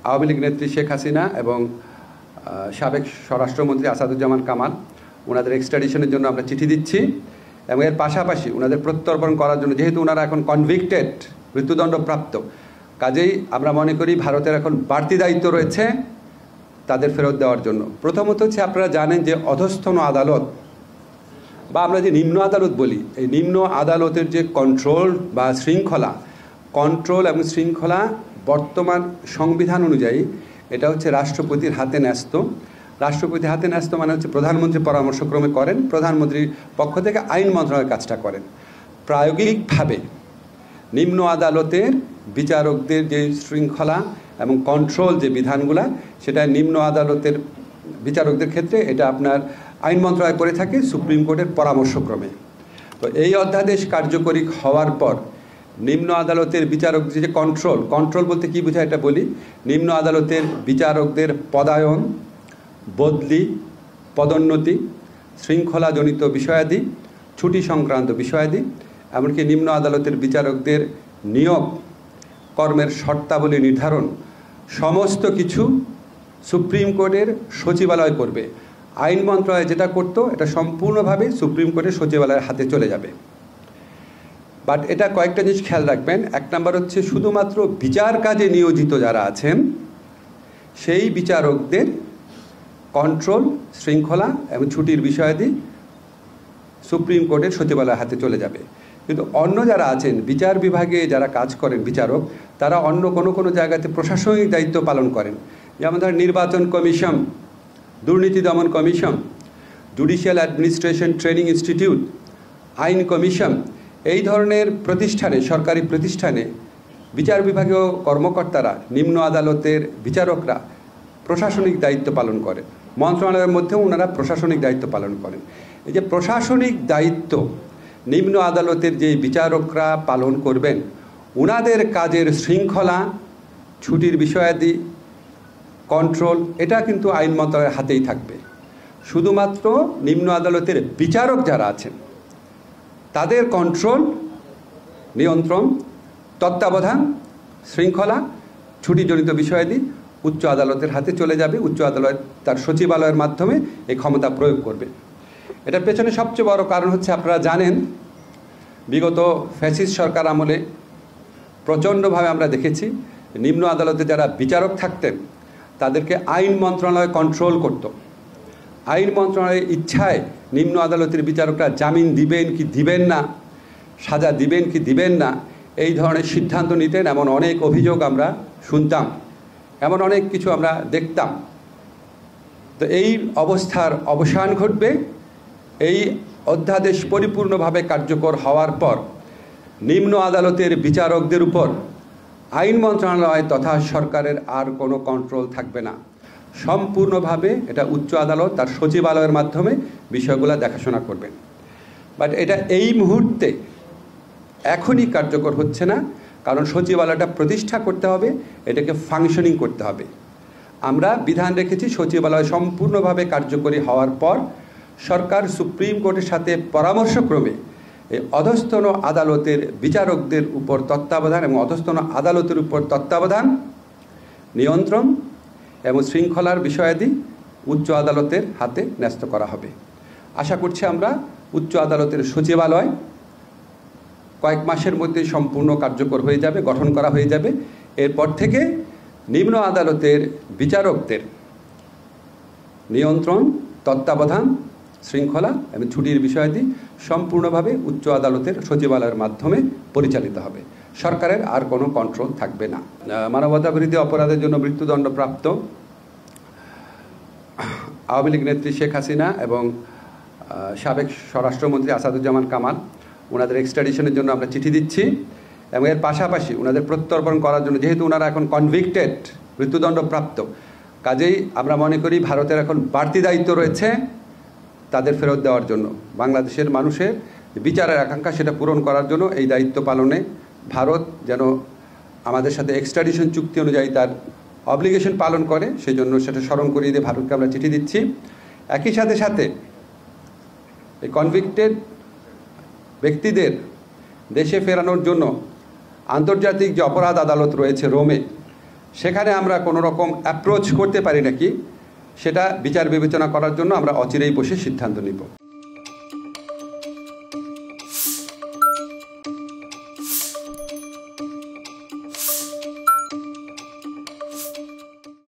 আওয়ামী লীগ নেত্রী শেখ হাসিনা এবং সাবেক স্বরাষ্ট্রমন্ত্রী আসাদুজ্জামান কামাল ওনাদের এক্সট্রাডিশনের জন্য আমরা চিঠি দিচ্ছি এবং এর পাশাপাশি ওনাদের প্রত্যর্পণ করার জন্য, যেহেতু ওনারা এখন কনভিক্টেড, মৃত্যুদণ্ডপ্রাপ্ত, কাজেই আমরা মনে করি ভারতের এখন বাড়তি দায়িত্ব রয়েছে তাদের ফেরত দেওয়ার জন্য। প্রথমত হচ্ছে, আপনারা জানেন যে অধস্থন আদালত বা আমরা যে নিম্ন আদালত বলি, এই নিম্ন আদালতের যে কন্ট্রোল বা শৃঙ্খলা, কন্ট্রোল এবং শৃঙ্খলা বর্তমান সংবিধান অনুযায়ী এটা হচ্ছে রাষ্ট্রপতির হাতে ন্যস্ত। রাষ্ট্রপতির হাতে ন্যস্ত মানে হচ্ছে প্রধানমন্ত্রী পরামর্শক্রমে করেন, প্রধানমন্ত্রীর পক্ষ থেকে আইন মন্ত্রণালয়ের কাজটা করেন। প্রায়োগিকভাবে নিম্ন আদালতের বিচারকদের যে শৃঙ্খলা এবং কন্ট্রোল যে বিধানগুলা, সেটা নিম্ন আদালতের বিচারকদের ক্ষেত্রে এটা আপনার আইন মন্ত্রণালয় করে থাকে সুপ্রিম কোর্টের পরামর্শক্রমে। তো এই অধ্যাদেশ কার্যকরী হওয়ার পর নিম্ন আদালতের বিচারকদের যে কন্ট্রোল বলতে কী বোঝায় এটা বলি। নিম্ন আদালতের বিচারকদের পদায়ন, বদলি, পদোন্নতি, শৃঙ্খলাজনিত বিষয়াদি, ছুটি সংক্রান্ত বিষয়াদি, এমনকি নিম্ন আদালতের বিচারকদের নিয়োগ, কর্মের শর্তাবলী নির্ধারণ, সমস্ত কিছু সুপ্রিম কোর্টের সচিবালয় করবে। আইন মন্ত্রণালয় যেটা করতো এটা সম্পূর্ণভাবে সুপ্রিম কোর্টের সচিবালয়ের হাতে চলে যাবে। বাট এটা কয়েকটা জিনিস খেয়াল রাখবেন। এক নম্বর হচ্ছে, শুধুমাত্র বিচার কাজে নিয়োজিত যারা আছেন সেই বিচারকদের কন্ট্রোল, শৃঙ্খলা এবং ছুটির বিষয়াদি সুপ্রিম কোর্টের সচিবালয়ের হাতে চলে যাবে। কিন্তু অন্য যারা আছেন, বিচার বিভাগে যারা কাজ করেন বিচারক, তারা অন্য কোনো জায়গাতে প্রশাসনিক দায়িত্ব পালন করেন। যেমন ধরেন নির্বাচন কমিশন, দুর্নীতি দমন commission, judicial administration training institute, আইন কমিশন, এই ধরনের প্রতিষ্ঠানে, সরকারি প্রতিষ্ঠানে বিচার বিভাগীয় কর্মকর্তারা, নিম্ন আদালতের বিচারকরা প্রশাসনিক দায়িত্ব পালন করেন। মন্ত্রণালয়ের মধ্যেও ওনারা প্রশাসনিক দায়িত্ব পালন করেন। এই যে প্রশাসনিক দায়িত্ব নিম্ন আদালতের যে বিচারকরা পালন করবেন, ওনাদের কাজের শৃঙ্খলা, ছুটির বিষয়াদি, কন্ট্রোল, এটা কিন্তু আইন মন্ত্রণালয়ের হাতেই থাকবে। শুধুমাত্র নিম্ন আদালতের বিচারক যারা আছেন তাদের কন্ট্রোল, নিয়ন্ত্রণ, তত্ত্বাবধান, শৃঙ্খলা, ছুটিজনিত বিষয়াদি উচ্চ আদালতের হাতে চলে যাবে। উচ্চ আদালত তার সচিবালয়ের মাধ্যমে এই ক্ষমতা প্রয়োগ করবে। এটার পেছনে সবচেয়ে বড় কারণ হচ্ছে, আপনারা জানেন বিগত ফ্যাসিস্ট সরকার আমলে প্রচণ্ডভাবে আমরা দেখেছি নিম্ন আদালতে যারা বিচারক থাকতেন তাদেরকে আইন মন্ত্রণালয় কন্ট্রোল করত। আইন মন্ত্রণালয়ের ইচ্ছায় নিম্ন আদালতের বিচারকরা জামিন দিবেন কি দিবেন না, সাজা দিবেন কি দিবেন না, এই ধরনের সিদ্ধান্ত নিতেন। এমন অনেক অভিযোগ আমরা শুনতাম, এমন অনেক কিছু আমরা দেখতাম। তো এই অবস্থার অবসান ঘটবে এই অধ্যাদেশ পরিপূর্ণভাবে কার্যকর হওয়ার পর। নিম্ন আদালতের বিচারকদের উপর আইন মন্ত্রণালয় তথা সরকারের আর কোনো কন্ট্রোল থাকবে না। সম্পূর্ণভাবে এটা উচ্চ আদালত তার সচিবালয়ের মাধ্যমে বিষয়গুলো দেখাশোনা করবেন। বাট এটা এই মুহূর্তে এখনই কার্যকর হচ্ছে না, কারণ সচিবালয়টা প্রতিষ্ঠা করতে হবে, এটাকে ফাংশনিং করতে হবে। আমরা বিধান রেখেছি সচিবালয় সম্পূর্ণভাবে কার্যকরী হওয়ার পর সরকার সুপ্রিম কোর্টের সাথে পরামর্শক্রমে এই অধস্তন আদালতের বিচারকদের উপর তত্ত্বাবধান এবং অধস্তন আদালতের উপর তত্ত্বাবধান, নিয়ন্ত্রণ এবং শৃঙ্খলার বিষয়াদি উচ্চ আদালতের হাতে ন্যস্ত করা হবে। আশা করছি আমরা উচ্চ আদালতের সচিবালয় কয়েক মাসের মধ্যে সম্পূর্ণ কার্যকর হয়ে যাবে, গঠন করা হয়ে যাবে। এরপর থেকে নিম্ন আদালতের বিচারকদের নিয়ন্ত্রণ, তত্ত্বাবধান, শৃঙ্খলা এবং ছুটির বিষয়াদি সম্পূর্ণভাবে উচ্চ আদালতের সচিবালয়ের মাধ্যমে পরিচালিত হবে। সরকারের আর কোনো কন্ট্রোল থাকবে না। মানবতাবিরোধী অপরাধের জন্য মৃত্যুদণ্ডপ্রাপ্ত আওয়ামী লীগ নেত্রী শেখ হাসিনা এবং সাবেক স্বরাষ্ট্রমন্ত্রী আসাদুজ্জামান কামাল ওনাদের এক্সট্রাডিশনের জন্য আমরা চিঠি দিচ্ছি এবং এর পাশাপাশি ওনাদের প্রত্যর্পণ করার জন্য, যেহেতু ওনারা এখন কনভিক্টেড, মৃত্যুদণ্ডপ্রাপ্ত, কাজেই আমরা মনে করি ভারতের এখন বাড়তি দায়িত্ব রয়েছে তাদের ফেরত দেওয়ার জন্য। বাংলাদেশের মানুষের বিচারের আকাঙ্ক্ষা সেটা পূরণ করার জন্য এই দায়িত্ব পালনে ভারত যেন আমাদের সাথে এক্সট্রাডিশন চুক্তি অনুযায়ী তার অব্লিগেশন পালন করে, সেই জন্য সেটা স্মরণ করিয়ে দিয়ে ভারতকে আমরা চিঠি দিচ্ছি। একই সাথে সাথে এই কনভিক্টেড ব্যক্তিদের দেশে ফেরানোর জন্য আন্তর্জাতিক যে অপরাধ আদালত রয়েছে রোমে, সেখানে আমরা কোনো রকম অ্যাপ্রোচ করতে পারি নাকি সেটা বিচার বিবেচনা করার জন্য আমরা অচিরেই বসে সিদ্ধান্ত নিব।